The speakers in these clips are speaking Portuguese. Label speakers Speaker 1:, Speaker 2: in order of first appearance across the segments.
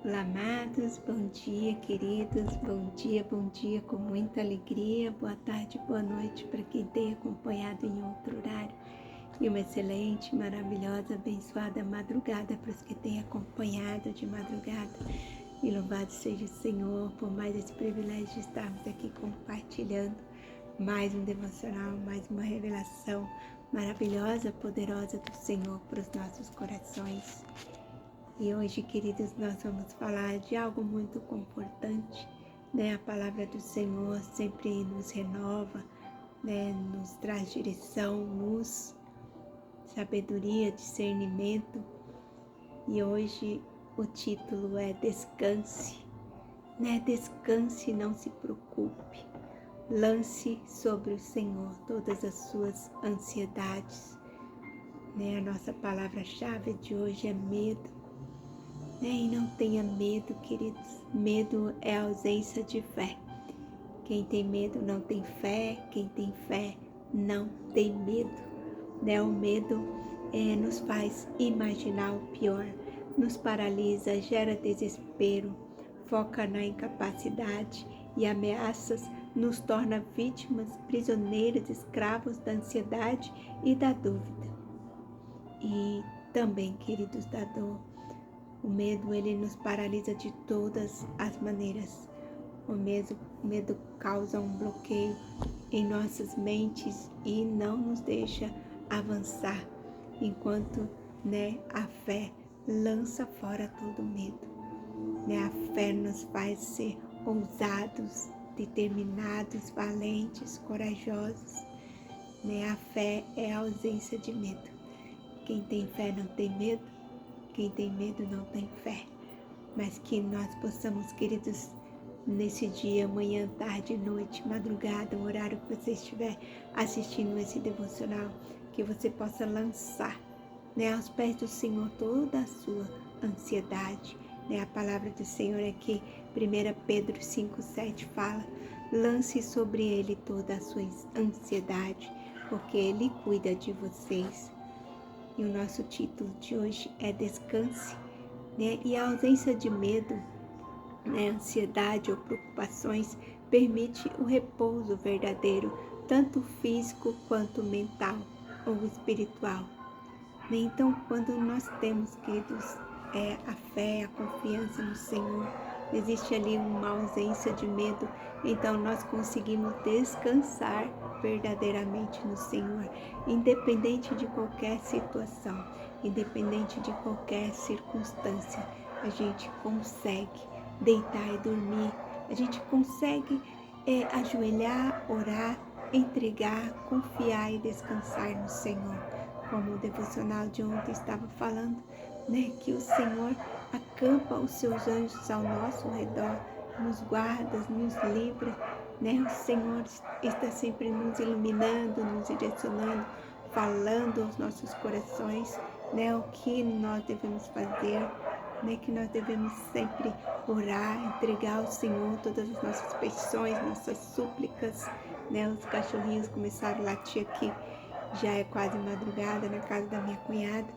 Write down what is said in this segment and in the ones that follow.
Speaker 1: Olá, amados, bom dia, queridos, bom dia, com muita alegria, boa tarde, boa noite para quem tem acompanhado em outro horário e uma excelente, maravilhosa, abençoada madrugada para os que têm acompanhado de madrugada. E louvado seja o Senhor por mais esse privilégio de estarmos aqui compartilhando mais um devocional, mais uma revelação maravilhosa, poderosa do Senhor para os nossos corações. E hoje, queridos, nós vamos falar de algo muito confortante, né? A palavra do Senhor sempre nos renova, né? Nos traz direção, luz, sabedoria, discernimento. E hoje o título é Descanse, né? Descanse, não se preocupe. Lance sobre o Senhor todas as suas ansiedades, né? A nossa palavra-chave de hoje é medo. E não tenha medo, queridos. Medo é a ausência de fé. Quem tem medo não tem fé. Quem tem fé não tem medo. O medo nos faz imaginar o pior, nos paralisa, gera desespero, foca na incapacidade e ameaças, nos torna vítimas, prisioneiros, escravos da ansiedade e da dúvida. E também, queridos, da dor. O medo, ele nos paralisa de todas as maneiras. O medo causa um bloqueio em nossas mentes e não nos deixa avançar, enquanto a fé lança fora todo medo. A fé nos faz ser ousados, determinados, valentes, corajosos. A fé é a ausência de medo. Quem tem fé não tem medo. Quem tem medo não tem fé. Mas que nós possamos, queridos, nesse dia, manhã, tarde, noite, madrugada, o horário que você estiver assistindo esse devocional, que você possa lançar aos pés do Senhor toda a sua ansiedade. A palavra do Senhor é que 1 Pedro 5,7 fala: lance sobre ele toda a sua ansiedade, porque ele cuida de vocês. E o nosso título de hoje é Descanse, E a ausência de medo, ansiedade ou preocupações permite o repouso verdadeiro, tanto físico quanto mental ou espiritual. Então, quando nós temos, queridos, a fé, a confiança no Senhor, existe ali uma ausência de medo, então nós conseguimos descansar verdadeiramente no Senhor, independente de qualquer situação, independente de qualquer circunstância, a gente consegue deitar e dormir, a gente consegue ajoelhar, orar, entregar, confiar e descansar no Senhor. Como o devocional de ontem estava falando, que o Senhor acampa os seus anjos ao nosso redor, nos guarda, nos livra, O Senhor está sempre nos iluminando, nos direcionando, falando aos nossos corações, o que nós devemos fazer, que nós devemos sempre orar, entregar ao Senhor todas as nossas petições, nossas súplicas, Os cachorrinhos começaram a latir aqui. Já é quase madrugada na casa da minha cunhada.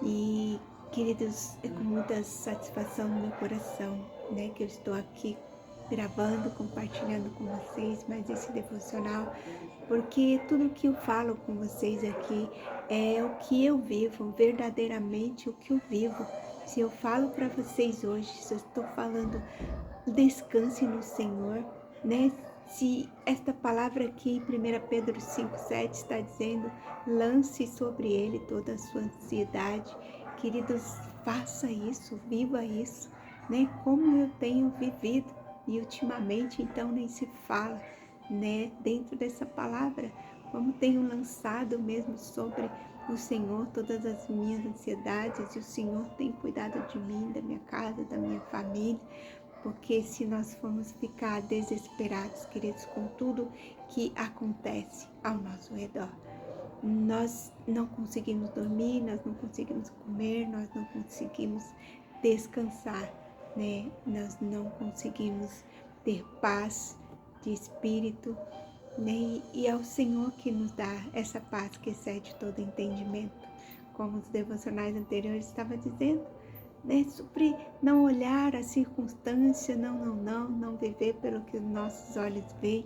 Speaker 1: E, queridos, é com muita satisfação no meu coração, que eu estou aqui gravando, compartilhando com vocês mais esse devocional, porque tudo que eu falo com vocês aqui é o que eu vivo, verdadeiramente o que eu vivo. Se eu falo para vocês hoje, se eu estou falando, descanse no Senhor, Se esta palavra aqui, 1 Pedro 5,7 está dizendo, lance sobre ele toda a sua ansiedade. Queridos, faça isso, viva isso, Como eu tenho vivido, e ultimamente então nem se fala, Dentro dessa palavra, como tenho lançado mesmo sobre o Senhor todas as minhas ansiedades, e o Senhor tem cuidado de mim, da minha casa, da minha família. Porque se nós formos ficar desesperados, queridos, com tudo que acontece ao nosso redor, nós não conseguimos dormir, nós não conseguimos comer, nós não conseguimos descansar, Nós não conseguimos ter paz de espírito, E é o Senhor que nos dá essa paz que excede todo entendimento. Como os devocionais anteriores estavam dizendo, né? Suprir, não olhar a circunstância, não viver pelo que os nossos olhos veem,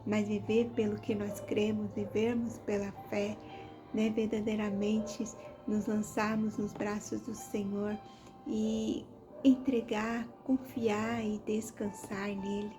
Speaker 1: mas viver pelo que nós cremos, vivermos pela fé, né? Verdadeiramente nos lançarmos nos braços do Senhor e entregar, confiar e descansar nele.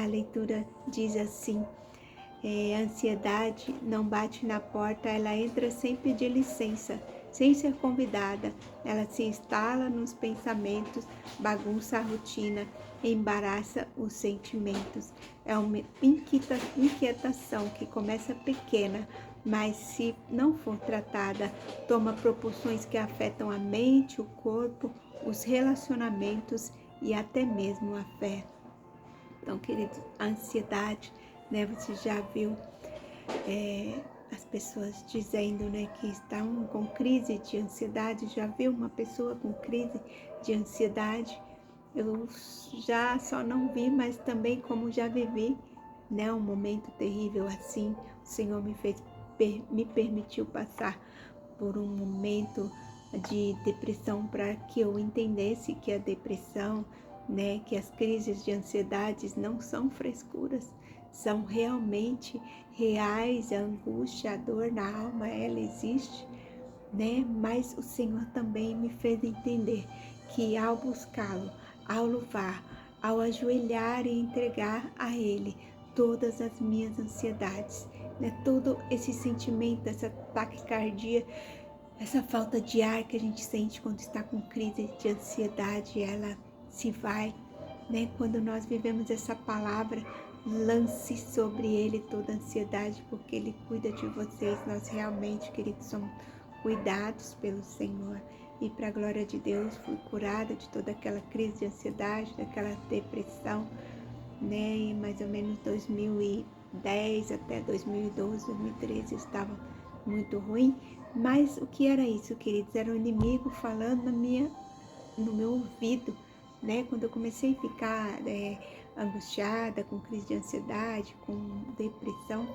Speaker 1: A leitura diz assim: a ansiedade não bate na porta, ela entra sem pedir licença, sem ser convidada. Ela se instala nos pensamentos, bagunça a rotina, embaraça os sentimentos. É uma inquietação que começa pequena, mas se não for tratada, toma proporções que afetam a mente, o corpo, os relacionamentos e até mesmo a fé. Então, queridos, a ansiedade, né? Você já viu as pessoas dizendo, né, que estão com crise de ansiedade? Já viu uma pessoa com crise de ansiedade? Eu já só não vi, mas também como já vivi, né, um momento terrível assim. O Senhor me permitiu passar por um momento de depressão para que eu entendesse que a depressão, né, que as crises de ansiedades não são frescuras, são realmente reais. A angústia, a dor na alma, ela existe, né? Mas o Senhor também me fez entender que ao buscá-lo, ao louvar, ao ajoelhar e entregar a Ele todas as minhas ansiedades, né? Todo esse sentimento, essa taquicardia, essa falta de ar que a gente sente quando está com crise de ansiedade, ela se vai, né? Quando nós vivemos essa palavra, lance sobre Ele toda a ansiedade, porque Ele cuida de vocês. Nós realmente, queridos, somos cuidados pelo Senhor. E para a glória de Deus, fui curada de toda aquela crise de ansiedade, daquela depressão, né? E mais ou menos 2010 até 2012, 2013 estava muito ruim. Mas o que era isso, queridos? Era o inimigo falando no meu ouvido, né? Quando eu comecei a ficar angustiada, com crise de ansiedade, com depressão,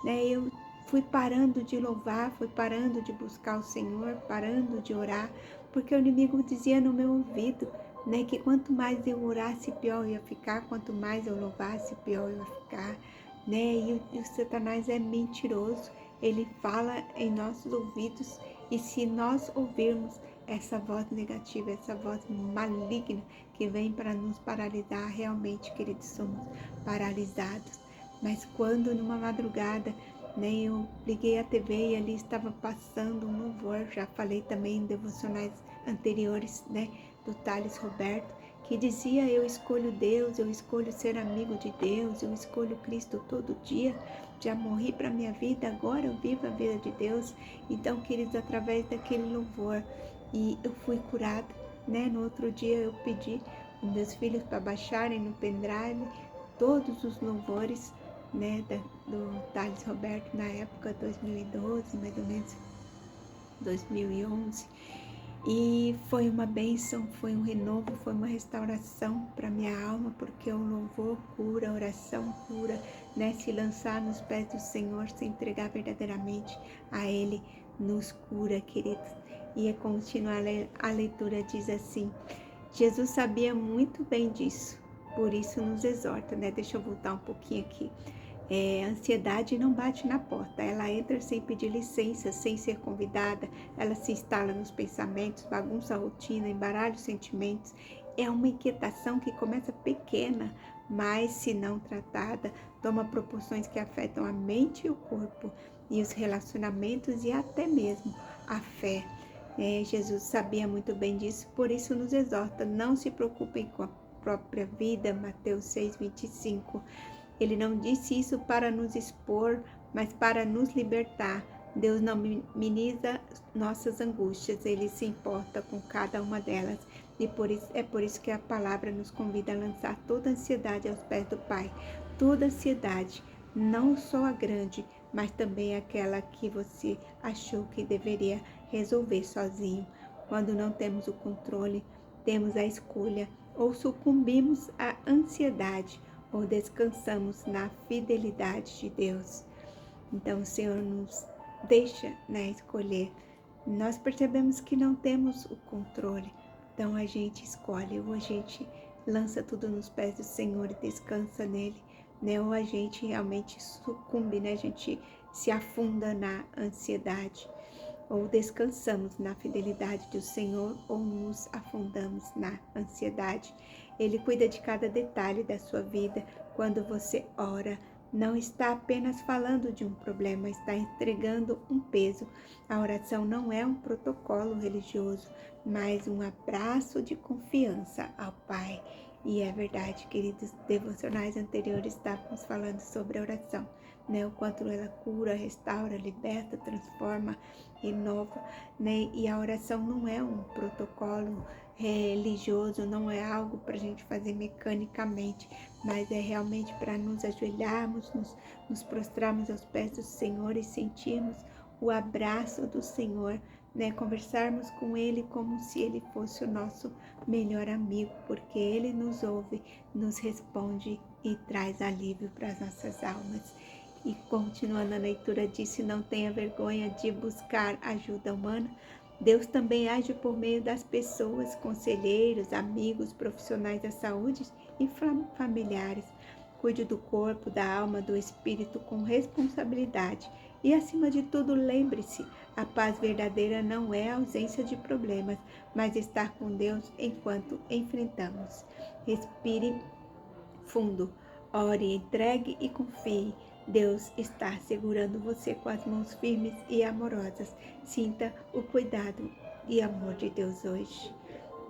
Speaker 1: né? Eu fui parando de louvar, fui parando de buscar o Senhor, parando de orar, porque o inimigo dizia no meu ouvido, né, que quanto mais eu orasse, pior eu ia ficar, quanto mais eu louvasse, pior eu ia ficar, né? E o Satanás é mentiroso, ele fala em nossos ouvidos, e se nós ouvirmos essa voz negativa, essa voz maligna que vem para nos paralisar, realmente, queridos, somos paralisados. Mas quando numa madrugada, né, eu liguei a TV e ali estava passando um louvor, já falei também em devocionais anteriores, né, do Thales Roberto, que dizia: eu escolho Deus, eu escolho ser amigo de Deus, eu escolho Cristo todo dia, já morri para minha vida, agora eu vivo a vida de Deus. Então, queridos, através daquele louvor, e eu fui curada, né? No outro dia eu pedi os meus filhos para baixarem no pendrive todos os louvores, né, do Thales Roberto, na época 2012, mais ou menos 2011. E foi uma bênção, foi um renovo, foi uma restauração para minha alma, porque o louvor cura, a oração cura, né? Se lançar nos pés do Senhor, se entregar verdadeiramente a Ele, nos cura, queridos. E continuar a leitura, diz assim: Jesus sabia muito bem disso, por isso nos exorta, né? Deixa eu voltar um pouquinho aqui. A ansiedade não bate na porta, ela entra sem pedir licença, sem ser convidada, ela se instala nos pensamentos, bagunça a rotina, embaralha os sentimentos. É uma inquietação que começa pequena, mas se não tratada, toma proporções que afetam a mente e o corpo, e os relacionamentos e até mesmo a fé. Jesus sabia muito bem disso, por isso nos exorta: não se preocupem com a própria vida, Mateus 6:25. Ele não disse isso para nos expor, mas para nos libertar. Deus não minimiza nossas angústias, Ele se importa com cada uma delas. E é por isso que a palavra nos convida a lançar toda a ansiedade aos pés do Pai. Toda ansiedade, não só a grande, mas também aquela que você achou que deveria resolver sozinho. Quando não temos o controle, temos a escolha: ou sucumbimos à ansiedade, ou descansamos na fidelidade de Deus. Então o Senhor nos deixa, né, escolher. Nós percebemos que não temos o controle, Então a gente escolhe, ou a gente lança tudo nos pés do Senhor e descansa nele, né? Ou a gente realmente sucumbe, né? A gente se afunda na ansiedade, ou descansamos na fidelidade do Senhor, ou nos afundamos na ansiedade. Ele cuida de cada detalhe da sua vida. Quando você ora, não está apenas falando de um problema, está entregando um peso. A oração não é um protocolo religioso, mas um abraço de confiança ao Pai. E é verdade, queridos, devocionais anteriores estávamos falando sobre a oração, né? O quanto ela cura, restaura, liberta, transforma, renova, né? E a oração não é um protocolo religioso, não é algo para a gente fazer mecanicamente, mas é realmente para nos ajoelharmos, nos prostrarmos aos pés do Senhor e sentirmos o abraço do Senhor, né? Conversarmos com Ele como se Ele fosse o nosso melhor amigo, porque Ele nos ouve, nos responde e traz alívio para as nossas almas. E continuando a leitura disse, não tenha vergonha de buscar ajuda humana. Deus também age por meio das pessoas, conselheiros, amigos, profissionais da saúde e familiares. Cuide do corpo, da alma, do espírito com responsabilidade. E acima de tudo, lembre-se, a paz verdadeira não é a ausência de problemas, mas estar com Deus enquanto enfrentamos. Respire fundo, ore, entregue e confie. Deus está segurando você com as mãos firmes e amorosas. Sinta o cuidado e amor de Deus hoje.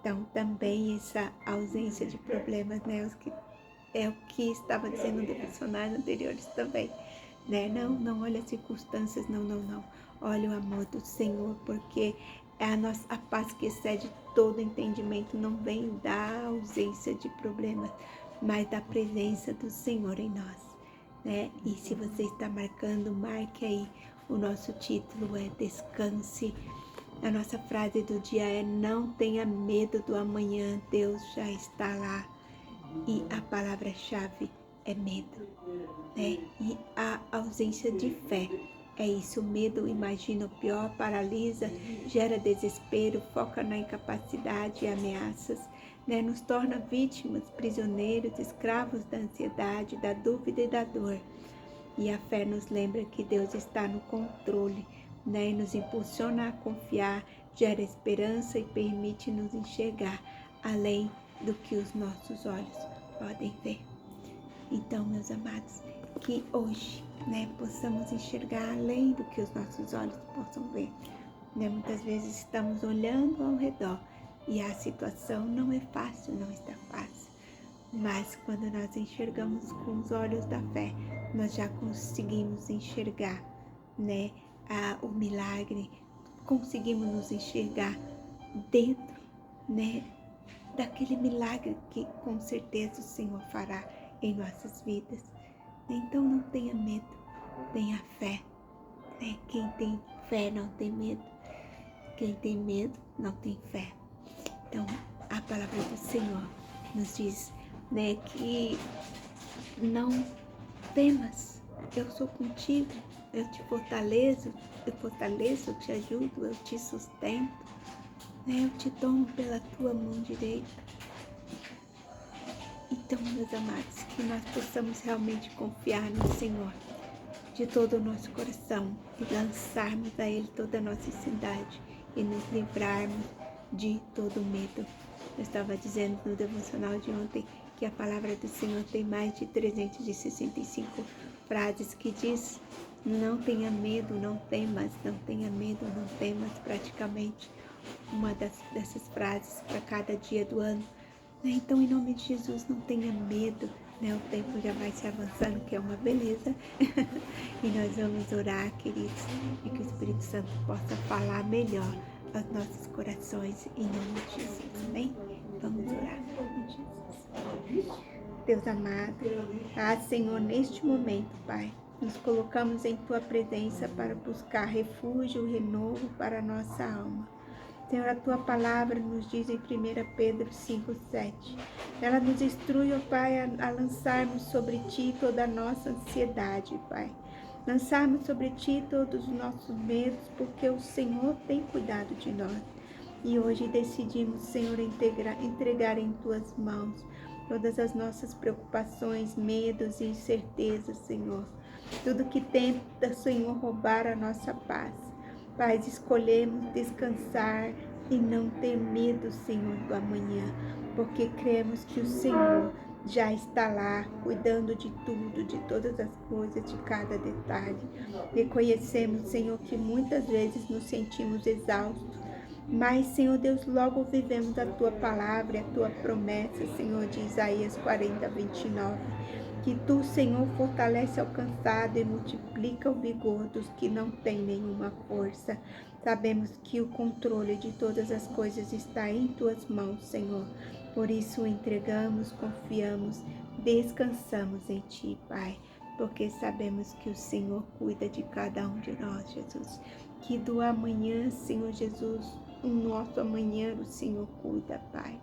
Speaker 1: Então, também essa ausência de problemas, né? É o que estava dizendo no devocionário anteriores também, né? Não olhe as circunstâncias, não. Olhe o amor do Senhor, porque a paz que excede todo entendimento não vem da ausência de problemas, mas da presença do Senhor em nós, né? E se você está marcando, marque aí. O nosso título é Descanse. A nossa frase do dia é: não tenha medo do amanhã, Deus já está lá. E a palavra-chave é medo, né? E a ausência de fé. É isso, o medo imagina o pior, paralisa, gera desespero, foca na incapacidade e ameaças, né? Nos torna vítimas, prisioneiros, escravos da ansiedade, da dúvida e da dor. E a fé nos lembra que Deus está no controle, né? E nos impulsiona a confiar, gera esperança e permite-nos enxergar além do que os nossos olhos podem ver. Então, meus amados, que hoje, né, possamos enxergar além do que os nossos olhos possam ver, né? Muitas vezes estamos olhando ao redor e a situação não é fácil, não está fácil. Mas quando nós enxergamos com os olhos da fé, nós já conseguimos enxergar, né, o milagre, conseguimos nos enxergar dentro, né, daquele milagre que com certeza o Senhor fará em nossas vidas. Então não tenha medo, tenha fé, né? Quem tem fé não tem medo, quem tem medo não tem fé. Então a palavra do Senhor nos diz, né, que não temas, eu sou contigo, eu te fortaleço, eu te ajudo, eu te sustento, né? Eu te tomo pela tua mão direita. Então, meus amados, que nós possamos realmente confiar no Senhor de todo o nosso coração e lançarmos a Ele toda a nossa ansiedade e nos livrarmos de todo medo. Eu estava dizendo no devocional de ontem que a palavra do Senhor tem mais de 365 frases que diz: não tenha medo, não temas, não tenha medo, não temas, praticamente uma dessas frases para cada dia do ano. Então, em nome de Jesus, não tenha medo, né? O tempo já vai se avançando, que é uma beleza. E nós vamos orar, queridos, e que o Espírito Santo possa falar melhor aos nossos corações, em nome de Jesus, amém? Vamos orar, em nome de Jesus. Deus amado, Senhor, neste momento, Pai, nos colocamos em Tua presença para buscar refúgio e renovo para a nossa alma. Senhor, a Tua palavra nos diz em 1 Pedro 5,7. Ela nos instrui, ó Pai, a lançarmos sobre Ti toda a nossa ansiedade, Pai. Lançarmos sobre Ti todos os nossos medos, porque o Senhor tem cuidado de nós. E hoje decidimos, Senhor, entregar em Tuas mãos todas as nossas preocupações, medos e incertezas, Senhor. Tudo que tenta, Senhor, roubar a nossa paz. Pai, escolhemos descansar e não ter medo, Senhor, do amanhã, porque cremos que o Senhor já está lá, cuidando de tudo, de todas as coisas, de cada detalhe. Reconhecemos, Senhor, que muitas vezes nos sentimos exaustos, mas, Senhor Deus, logo vivemos a Tua palavra, a Tua promessa, Senhor, de Isaías 40, 29. Que Tu, Senhor, fortalece o cansado e multiplica o vigor dos que não têm nenhuma força. Sabemos que o controle de todas as coisas está em Tuas mãos, Senhor. Por isso entregamos, confiamos, descansamos em Ti, Pai, porque sabemos que o Senhor cuida de cada um de nós, Jesus. Que do amanhã, Senhor Jesus, o nosso amanhã o Senhor cuida, Pai.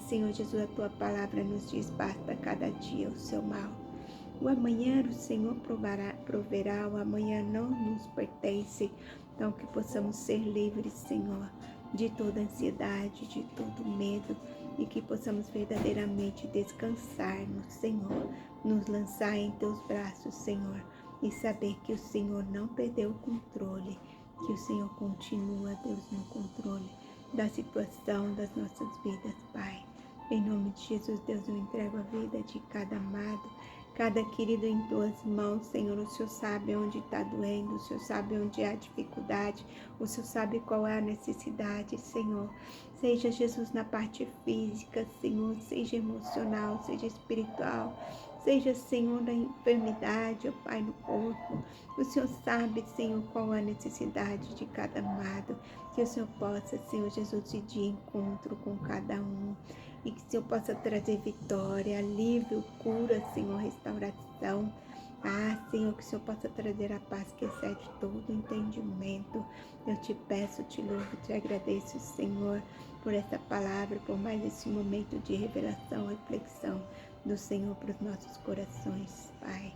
Speaker 1: Senhor Jesus, a Tua palavra nos diz, basta cada dia o seu mal. O amanhã o Senhor proverá, o amanhã não nos pertence. Então que possamos ser livres, Senhor, de toda ansiedade, de todo medo, e que possamos verdadeiramente descansar no Senhor, nos lançar em Teus braços, Senhor, e saber que o Senhor não perdeu o controle, que o Senhor continua, Deus, no controle da situação das nossas vidas, Pai. Em nome de Jesus, Deus, eu entrego a vida de cada amado, cada querido em Tuas mãos, Senhor. O Senhor sabe onde está doendo, o Senhor sabe onde há dificuldade, o Senhor sabe qual é a necessidade, Senhor. Seja, Jesus, na parte física, Senhor, seja emocional, seja espiritual, seja, Senhor, na enfermidade, ó Pai, no corpo. O Senhor sabe, Senhor, qual é a necessidade de cada amado. Que o Senhor possa, Senhor Jesus, ir de encontro com cada um. E que o Senhor possa trazer vitória, alívio, cura, Senhor, restauração. Senhor, que o Senhor possa trazer a paz que excede todo entendimento. Eu te peço, te louvo, te agradeço, Senhor, por essa palavra, por mais esse momento de revelação, reflexão do Senhor para os nossos corações, Pai.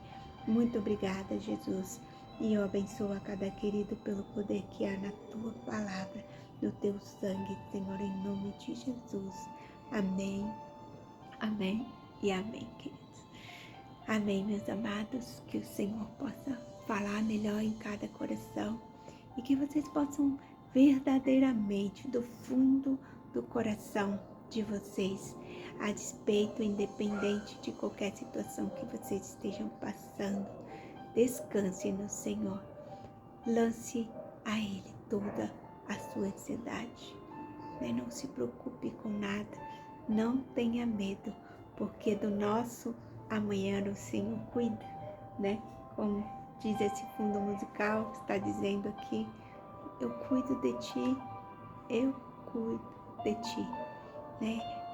Speaker 1: Muito obrigada, Jesus. E eu abençoo a cada querido pelo poder que há na Tua palavra, no Teu sangue, Senhor, em nome de Jesus. Amém, amém e amém, queridos. Amém, meus amados, que o Senhor possa falar melhor em cada coração e que vocês possam verdadeiramente, do fundo do coração de vocês, a despeito, independente de qualquer situação que vocês estejam passando, descanse no Senhor, lance a Ele toda a sua ansiedade, não se preocupe com nada, não tenha medo, porque do nosso amanhã o Senhor cuida, Como diz esse fundo musical, está dizendo aqui, eu cuido de ti, eu cuido de ti,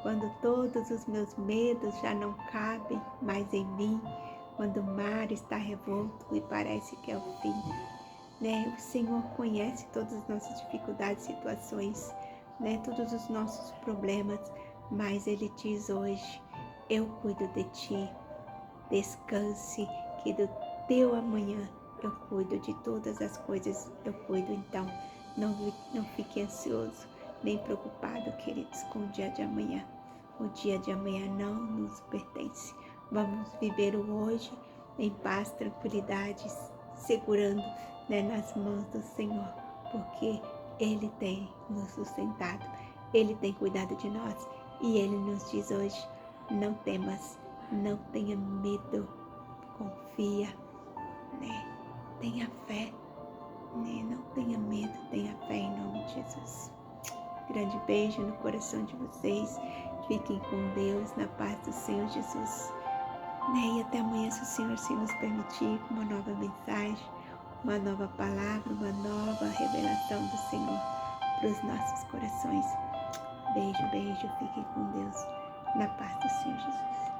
Speaker 1: Quando todos os meus medos já não cabem mais em mim, quando o mar está revolto e parece que é o fim, O Senhor conhece todas as nossas dificuldades, situações, todos os nossos problemas, mas Ele diz hoje, eu cuido de ti, descanse, que do teu amanhã eu cuido, de todas as coisas eu cuido. Então não fique ansioso nem preocupado, queridos, com o dia de amanhã. O dia de amanhã não nos pertence. Vamos viver o hoje em paz, tranquilidade, segurando, nas mãos do Senhor, porque Ele tem nos sustentado, Ele tem cuidado de nós e Ele nos diz hoje, não temas, não tenha medo, confia, tenha fé, não tenha medo, tenha fé em nome de Jesus. Grande beijo no coração de vocês, fiquem com Deus, na paz do Senhor Jesus. E até amanhã, se o Senhor se nos permitir, com uma nova mensagem, uma nova palavra, uma nova revelação do Senhor para os nossos corações. Beijo, beijo, fiquem com Deus, na paz do Senhor Jesus.